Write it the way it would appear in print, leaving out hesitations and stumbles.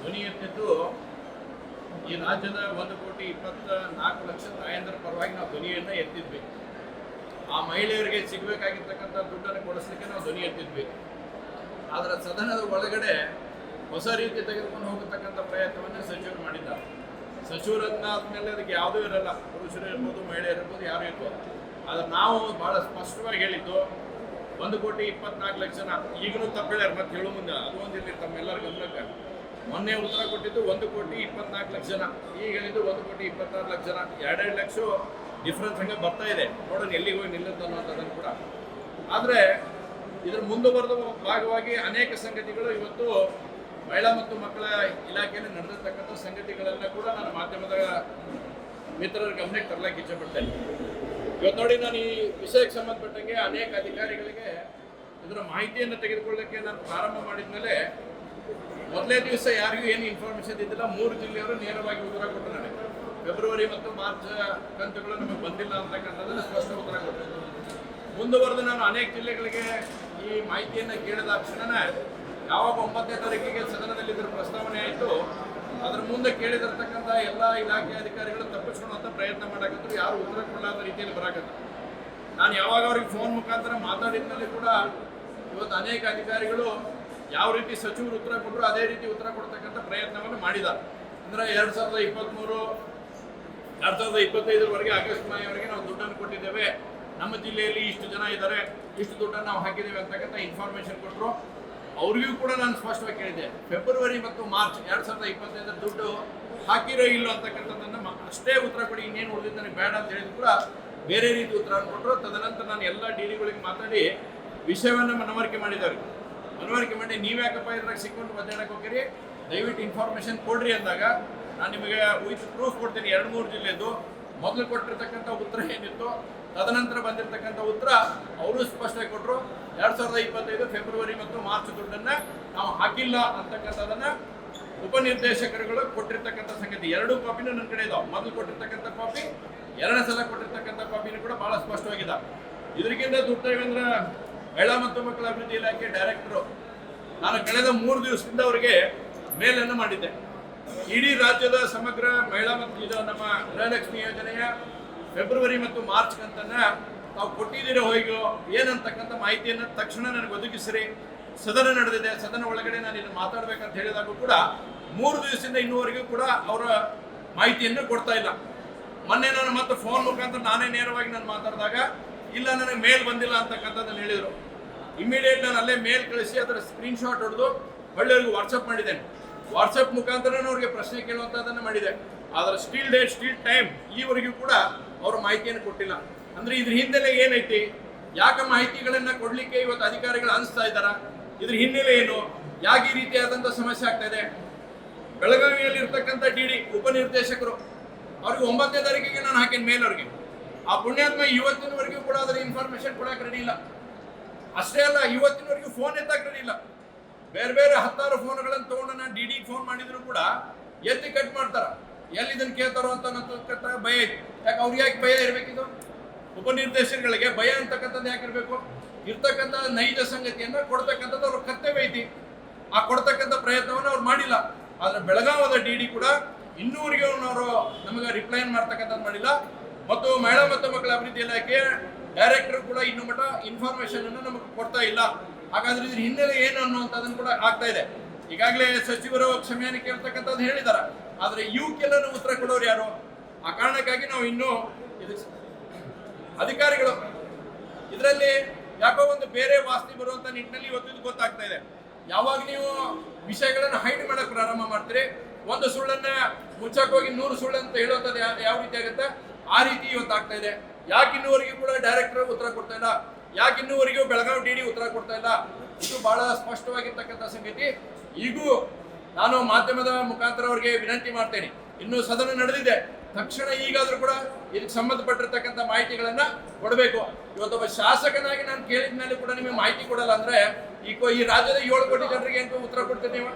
ಧ್ವನಿ ಎತ್ತಿದ್ದು ಈ ರಾಜ್ಯದ 1,24,00,000 ತಾಯಂದಿರ ಪರವಾಗಿ ನಾವು ಧ್ವನಿಯನ್ನು ಎತ್ತಿದ್ವಿ. ಆ ಮಹಿಳೆಯರಿಗೆ ಸಿಗಬೇಕಾಗಿರ್ತಕ್ಕಂಥ ದುಡ್ಡನ್ನು ಕೊಡಿಸ್ಲಿಕ್ಕೆ ನಾವು ಧ್ವನಿ ಎತ್ತಿದ್ವಿ. ಆದರೆ ಸದನದ ಒಳಗಡೆ ಹೊಸ ರೀತಿ ತೆಗೆದುಕೊಂಡು ಹೋಗತಕ್ಕಂಥ ಪ್ರಯತ್ನವನ್ನು ಸಚಿವರು ಮಾಡಿದ್ದಾರೆ. ಸಚಿವರನ್ನಾದ್ಮೇಲೆ ಅದಕ್ಕೆ ಯಾವುದೂ ಇರಲ್ಲ, ಪುರುಷರು ಇರ್ಬೋದು, ಮಹಿಳೆಯರು ಇರ್ಬೋದು, ಯಾರು ಇರ್ಬೋದು. ಆದರೆ ನಾವು ಭಾಳ ಸ್ಪಷ್ಟವಾಗಿ ಹೇಳಿದ್ದು 1,24,00,000 ಈಗಲೂ ತಪ್ಪಿದ್ದಾರೆ. ಮತ್ತೆ ಹೇಳೋ ಮುಂದೆ ಅದು ಒಂದಿರಲಿ ತಮ್ಮೆಲ್ಲರ ಗಮನಕ್ಕೆ. ಮೊನ್ನೆ ಉತ್ತರ ಕೊಟ್ಟಿದ್ದು 1,24,00,000, ಈಗ ಹೇಳಿದ್ದು 1,26,00,000. 2 ಲಕ್ಷ ಡಿಫ್ರೆನ್ಸ್ ಹಂಗೆ ಬರ್ತಾ ಇದೆ. ನೋಡೋಣ ಎಲ್ಲಿಗೆ ಹೋಗಿ ನಿಲ್ಲುತ್ತೆ ಅನ್ನೋದನ್ನು ಕೂಡ. ಆದರೆ ಇದರ ಮುಂದುವರೆದ ಭಾಗವಾಗಿ ಅನೇಕ ಸಂಗತಿಗಳು ಇವತ್ತು ಮಹಿಳಾ ಮತ್ತು ಮಕ್ಕಳ ಇಲಾಖೆಯಲ್ಲಿ ನಡೆದಿರ್ತಕ್ಕಂಥ ಸಂಗತಿಗಳೆಲ್ಲ ಕೂಡ ನಾನು ಮಾಧ್ಯಮದ ಮಿತ್ರರ ಗಮನಕ್ಕೆ ತರಲಿಕ್ಕೆ ಇಚ್ಛೆಪಡ್ತೇನೆ. ಇವತ್ತು ನೋಡಿ, ನಾನು ಈ ವಿಷಯಕ್ಕೆ ಸಂಬಂಧಪಟ್ಟಂಗೆ ಅನೇಕ ಅಧಿಕಾರಿಗಳಿಗೆ ಇದರ ಮಾಹಿತಿಯನ್ನು ತೆಗೆದುಕೊಳ್ಳಕ್ಕೆ ನಾನು ಪ್ರಾರಂಭ ಮಾಡಿದ ಮೇಲೆ ಮೊದಲೇ ದಿವಸ ಯಾರಿಗೂ ಏನು ಇನ್ಫಾರ್ಮೇಷನ್ ಇದ್ದಿಲ್ಲ. 3 ಜಿಲ್ಲೆಯವರು ನೇರವಾಗಿ ಉತ್ತರ ಕೊಟ್ಟರು. ನನಗೆ ಫೆಬ್ರವರಿ ಮತ್ತು ಮಾರ್ಚ್ ಕಂತುಗಳು ನಮಗೆ ಬಂದಿಲ್ಲ ಅಂತಕ್ಕಂಥದ್ದನ್ನು ಸ್ಪಷ್ಟ ಉತ್ತರ ಕೊಟ್ಟರು. ಮುಂದುವರೆದು ನಾನು ಅನೇಕ ಜಿಲ್ಲೆಗಳಿಗೆ ಈ ಮಾಹಿತಿಯನ್ನು ಕೇಳಿದ ಕ್ಷಣನೇ ಯಾವಾಗ 9ನೇ ತಾರೀಕಿಗೆ ಸದನದಲ್ಲಿ ಇದರ ಪ್ರಸ್ತಾವನೆ ಆಯಿತು, ಅದರ ಮುಂದೆ ಕೇಳಿದಿರ್ತಕ್ಕಂಥ ಎಲ್ಲ ಇಲಾಖೆ ಅಧಿಕಾರಿಗಳು ತಪ್ಪಿಸ್ಕೊಳ್ಳುವಂಥ ಪ್ರಯತ್ನ ಮಾಡಕತ್ತರು. ಯಾರು ಉತ್ತರ ಕೊಡಲಾದ ರೀತಿಯಲ್ಲಿ ಬರಾಕತ್ತರು. ನಾನು ಯಾವಾಗ ಅವ್ರಿಗೆ ಫೋನ್ ಮುಖಾಂತರ ಮಾತಾಡಿದ್ಮೇಲೆ ಕೂಡ ಇವತ್ತು ಅನೇಕ ಅಧಿಕಾರಿಗಳು ಯಾವ ರೀತಿ ಸಚಿವರು ಉತ್ತರ ಕೊಟ್ಟರು ಅದೇ ರೀತಿ ಉತ್ತರ ಕೊಡ್ತಕ್ಕಂಥ ಪ್ರಯತ್ನವನ್ನು ಮಾಡಿದ್ದಾರೆ. ಅಂದರೆ 2023, 2025 ಆಗಸ್ಟ್ ಮಾಯವರೆಗೆ ನಾವು ದುಡ್ಡನ್ನು ಕೊಟ್ಟಿದ್ದೇವೆ, ನಮ್ಮ ಜಿಲ್ಲೆಯಲ್ಲಿ ಇಷ್ಟು ಜನ ಇದ್ದಾರೆ, ಇಷ್ಟು ದುಡ್ಡನ್ನು ನಾವು ಹಾಕಿದ್ದೇವೆ ಅಂತಕ್ಕಂಥ ಇನ್ಫಾರ್ಮೇಷನ್ ಕೊಟ್ಟರು. ಅವ್ರಿಗೂ ಕೂಡ ನಾನು ಸ್ಪಷ್ಟವಾಗಿ ಕೇಳಿದ್ದೆ, ಫೆಬ್ರವರಿ ಮತ್ತು ಮಾರ್ಚ್ 2025 ದುಡ್ಡು ಹಾಕಿರೋ ಇಲ್ಲೋ ಅಂತಕ್ಕಂಥದ್ದನ್ನು ಅಷ್ಟೇ ಉತ್ತರ ಕೊಡಿ, ಇನ್ನೇನು ಉಳಿದಿದ್ದು ನನಗೆ ಬೇಡ ಅಂತ ಹೇಳಿದ್ರು ಕೂಡ ಬೇರೆ ರೀತಿ ಉತ್ತರವನ್ನು ಕೊಟ್ಟರು. ತದನಂತರ ನಾನು ಎಲ್ಲ ಡಿಗಳಿಗೆ ಮಾತಾಡಿ ವಿಷಯವನ್ನು ಮನವರಿಕೆ ಮಾಡಿದ್ದಾರೆ. ಮನವರಿಕೆ ಮಾಡಿ ನೀವ್ಯಾಕಪ್ಪ ಇದ್ರಾಗ ಸಿಕ್ಕೊಂಡು ಒದ್ದಾಡಕ್ಕೆ ಹೋಗಿರಿ, ದಯವಿಟ್ಟು ಇನ್ಫಾರ್ಮೇಷನ್ ಕೊಡ್ರಿ ಅಂದಾಗ ನಾನು ನಿಮಗೆ ವಿತ್ ಪ್ರೂಫ್ ಕೊಡ್ತೀನಿ. 2-3 ಜಿಲ್ಲೆದು ಮೊದಲು ಕೊಟ್ಟಿರ್ತಕ್ಕಂಥ ಉತ್ತರ ಏನಿತ್ತು, ತದನಂತರ ಬಂದಿರತಕ್ಕಂಥ ಉತ್ತರ ಅವರು ಸ್ಪಷ್ಟವಾಗಿ ಕೊಟ್ಟರು. 2025 ಫೆಬ್ರವರಿ ಮತ್ತು ಮಾರ್ಚ್ ದುಡ್ಡನ್ನು ನಾವು ಹಾಕಿಲ್ಲ ಅಂತಕ್ಕಂಥದ್ದನ್ನು ಉಪನಿರ್ದೇಶಕರುಗಳು ಕೊಟ್ಟಿರ್ತಕ್ಕಂಥ ಸಂಗತಿ 2 ಕಾಪಿನೂ ನನ್ನ ಕಡೆ ಇದಾವೆ. ಮೊದಲು ಕೊಟ್ಟಿರ್ತಕ್ಕಂಥ ಕಾಪಿ, 2 ಸಲ ಕೊಟ್ಟಿರ್ತಕ್ಕಂಥ ಕಾಪಿನೂ ಕೂಡ ಭಾಳ ಸ್ಪಷ್ಟವಾಗಿದೆ. ಇದಕ್ಕಿಂತ ದುಡ್ಡೇವೇಂದ್ರ ಮಹಿಳಾ ಮತ್ತು ಮಕ್ಕಳ ಅಭಿವೃದ್ಧಿ ಇಲಾಖೆ ಡೈರೆಕ್ಟರು ನಾನು ಕಳೆದ 3 ದಿವಸದಿಂದ ಅವರಿಗೆ ಮೇಲನ್ನು ಮಾಡಿದ್ದೆ. ಇಡೀ ರಾಜ್ಯದ ಸಮಗ್ರ ಮಹಿಳಾ ಮತ್ತು ಇದು ನಮ್ಮ ಗೃಹಲಕ್ಷ್ಮಿ ಯೋಜನೆಯ ಫೆಬ್ರವರಿ ಮತ್ತು ಮಾರ್ಚ್ ಕಂತನ್ನು ತಾವು ಕೊಟ್ಟಿದ್ದೀರೋ ಹೋಗಿಯೋ ಏನಂತಕ್ಕಂಥ ಮಾಹಿತಿಯನ್ನು ತಕ್ಷಣ ನನಗೆ ಒದಗಿಸ್ರಿ. ಸದನ ನಡೆದಿದೆ, ಸದನ ಒಳಗಡೆ ನಾನು ಇದನ್ನು ಮಾತಾಡಬೇಕಂತ ಹೇಳಿದಾಗೂ ಕೂಡ 3 ದಿವಸದಿಂದ ಇನ್ನೂವರೆಗೂ ಕೂಡ ಅವರ ಮಾಹಿತಿಯನ್ನು ಕೊಡ್ತಾ ಇಲ್ಲ. ಮೊನ್ನೆ ನಾನು ಮತ್ತೆ ಫೋನ್ ಮುಖಾಂತರ ನಾನೇ ನೇರವಾಗಿ ನಾನು ಮಾತಾಡಿದಾಗ ಇಲ್ಲ ನನಗೆ ಮೇಲ್ ಬಂದಿಲ್ಲ ಅಂತಕ್ಕಂಥದ್ದನ್ನು ಹೇಳಿದರು. ಇಮಿಡಿಯೇಟ್ ನಾನು ಅಲ್ಲೇ ಮೇಲ್ ಕಳಿಸಿ ಅದರ ಸ್ಕ್ರೀನ್ಶಾಟ್ ಹೊಡೆದು ಒಳ್ಳೆಯವ್ರಿಗೆ ವಾಟ್ಸಪ್ ಮಾಡಿದ್ದೇನೆ. ವಾಟ್ಸಪ್ ಮುಖಾಂತರ ಅವ್ರಿಗೆ ಪ್ರಶ್ನೆ ಕೇಳುವಂಥದ್ದನ್ನು ಮಾಡಿದೆ. ಆದರೆ ಸ್ಟಿಲ್ ಡೇಟ್ ಸ್ಟಿಲ್ ಟೈಮ್ ಈವರೆಗೂ ಕೂಡ ಅವರು ಮಾಹಿತಿಯನ್ನು ಕೊಟ್ಟಿಲ್ಲ. ಅಂದರೆ ಇದ್ರ ಹಿನ್ನೆಲೆ ಏನೈತಿ, ಯಾಕೆ ಮಾಹಿತಿಗಳನ್ನು ಕೊಡಲಿಕ್ಕೆ ಇವತ್ತು ಅಧಿಕಾರಿಗಳು ಅನಿಸ್ತಾ ಇದ್ದಾರ, ಇದ್ರ ಹಿನ್ನೆಲೆ ಏನು, ಯಾಕೆ ಈ ರೀತಿಯಾದಂಥ ಸಮಸ್ಯೆ ಆಗ್ತಾ ಇದೆ. ಬೆಳಗಾವಿಯಲ್ಲಿ ಇರ್ತಕ್ಕಂಥ ಡಿ ಉಪನಿರ್ದೇಶಕರು ಅವ್ರಿಗೆ 9ನೇ ತಾರೀಕಿಗೆ ನಾನು ಹಾಕೇನೆ ಮೇಲ್ ಅವ್ರಿಗೆ. ಆ ಪುಣ್ಯಾತ್ಮ ಇವತ್ತಿನವರೆಗೂ ಕೂಡ ಅದರ ಇನ್ಫಾರ್ಮೇಶನ್ ಕೊಡಕ್ಕೆ ರೆಡಿ ಇಲ್ಲ. ಅಷ್ಟೇ ಅಲ್ಲ, ಇವತ್ತಿನವರೆಗೂ ಫೋನ್ ಎತ್ತಕ್ಕೆ ರೆಡಿ ಇಲ್ಲ. ಬೇರೆ ಬೇರೆ 10 ಫೋನ್ಗಳನ್ನು ತೊಗೊಂಡು ನಾನು ಡಿಗೆ ಫೋನ್ ಮಾಡಿದ್ರು ಕೂಡ ಎತ್ತಿ ಕಟ್ ಮಾಡ್ತಾರೆ. ಎಲ್ಲಿ ಇದನ್ನು ಕೇಳ್ತಾರೋ ಅಂತ ಭಯ ಐತಿ. ಯಾಕೆ ಅವ್ರಿಗೆ ಯಾಕೆ ಭಯ ಇರಬೇಕಿದು? ಉಪನಿರ್ದೇಶಕಗಳಿಗೆ ಭಯ ಅಂತಕ್ಕಂಥದ್ದು ಯಾಕಿರಬೇಕು? ಇರ್ತಕ್ಕಂಥ ನೈಜ ಸಂಗತಿಯನ್ನು ಕೊಡ್ತಕ್ಕಂಥದ್ದು ಅವ್ರ ಕರ್ತವ್ಯ ಐತಿ. ಆ ಕೊಡ್ತಕ್ಕಂಥ ಪ್ರಯತ್ನವನ್ನು ಅವ್ರು ಮಾಡಿಲ್ಲ. ಆದರೆ ಬೆಳಗಾವದ ಡಿ ಕೂಡ ಇನ್ನೂವರೆಗೂ ಅವರು ನಮಗೆ ರಿಪ್ಲೈ ಮಾಡ್ತಕ್ಕಂಥದ್ದು ಮಾಡಿಲ್ಲ. ಮತ್ತು ಮಹಿಳಾ ಮತ್ತು ಮಕ್ಕಳ ಅಭಿವೃದ್ಧಿ ಇಲಾಖೆ ಡೈರೆಕ್ಟರ್ ಕೂಡ ಇನ್ನೂ ಮಟ್ಟ ಇನ್ಫಾರ್ಮೇಶನ್ ಅನ್ನು ನಮಗೆ ಕೊಡ್ತಾ ಇಲ್ಲ. ಹಾಗಾದ್ರೆ ಇದ್ರ ಹಿನ್ನೆಲೆ ಏನು ಅನ್ನುವಂಥದ್ದನ್ನು ಕೂಡ ಆಗ್ತಾ ಇದೆ. ಈಗಾಗಲೇ ಸಚಿವರು ಕ್ಷಮೆಯನ್ನು ಕೇಳ್ತಕ್ಕಂಥದ್ದು ಹೇಳಿದ್ದಾರೆ. ಆದರೆ ಇವಕ್ಕೆಲ್ಲ ಉತ್ತರ ಕೊಡೋರು ಯಾರು? ಆ ಕಾರಣಕ್ಕಾಗಿ ನಾವು ಇನ್ನೂ ಅಧಿಕಾರಿಗಳು ಇದರಲ್ಲಿ ಯಾಕೋ ಒಂದು ಬೇರೆ ವಾಸನೆ ಬರುವಂತ ನಿಟ್ಟಿನಲ್ಲಿ ಇವತ್ತು ಇದು ಗೊತ್ತಾಗ್ತಾ ಇದೆ. ಯಾವಾಗ ನೀವು ವಿಷಯಗಳನ್ನು ಹೈಡ್ ಮಾಡಕ್ಕೆ ಪ್ರಾರಂಭ ಮಾಡ್ತೀರಿ, ಒಂದು ಸುಳ್ಳನ್ನ ಮುಚ್ಚಕ್ಕೆ ಹೋಗಿ 100 ಸುಳ್ಳು ಅಂತ ಹೇಳುವಂಥದ್ದು ಯಾವ ರೀತಿ ಆಗುತ್ತೆ, ಆ ರೀತಿ ಇವತ್ತು ಆಗ್ತಾ ಇದೆ. ಯಾಕೆ ಇನ್ನೂವರೆಗೂ ಕೂಡ ಡೈರೆಕ್ಟರ್ ಉತ್ತರ ಕೊಡ್ತಾ ಇಲ್ಲ, ಯಾಕೆ ಇನ್ನೂವರೆಗೂ ಬೆಳಗಾವಿ ಡಿ ಉತ್ತರ ಕೊಡ್ತಾ ಇಲ್ಲ, ಇದು ಬಹಳ ಸ್ಪಷ್ಟವಾಗಿರ್ತಕ್ಕಂಥ ಸಂಗತಿ. ಈಗೂ ನಾನು ಮಾಧ್ಯಮದ ಮುಖಾಂತರ ಅವರಿಗೆ ವಿನಂತಿ ಮಾಡ್ತೇನೆ, ಇನ್ನೂ ಸದನ ನಡೆದಿದೆ, ತಕ್ಷಣ ಈಗಾದರೂ ಕೂಡ ಇದಕ್ಕೆ ಸಂಬಂಧಪಟ್ಟಿರ್ತಕ್ಕಂಥ ಮಾಹಿತಿಗಳನ್ನು ಕೊಡಬೇಕು. ಇವತ್ತೊಬ್ಬ ಶಾಸಕನಾಗಿ ನಾನು ಕೇಳಿದ ಮೇಲೆ ಕೂಡ ನಿಮಗೆ ಮಾಹಿತಿ ಕೊಡಲ್ಲ ಅಂದರೆ ಈ ರಾಜ್ಯದ 7 ಕೋಟಿ ಜನರಿಗೆ ಏನು ಉತ್ತರ ಕೊಡ್ತೀರಿ ನೀವು?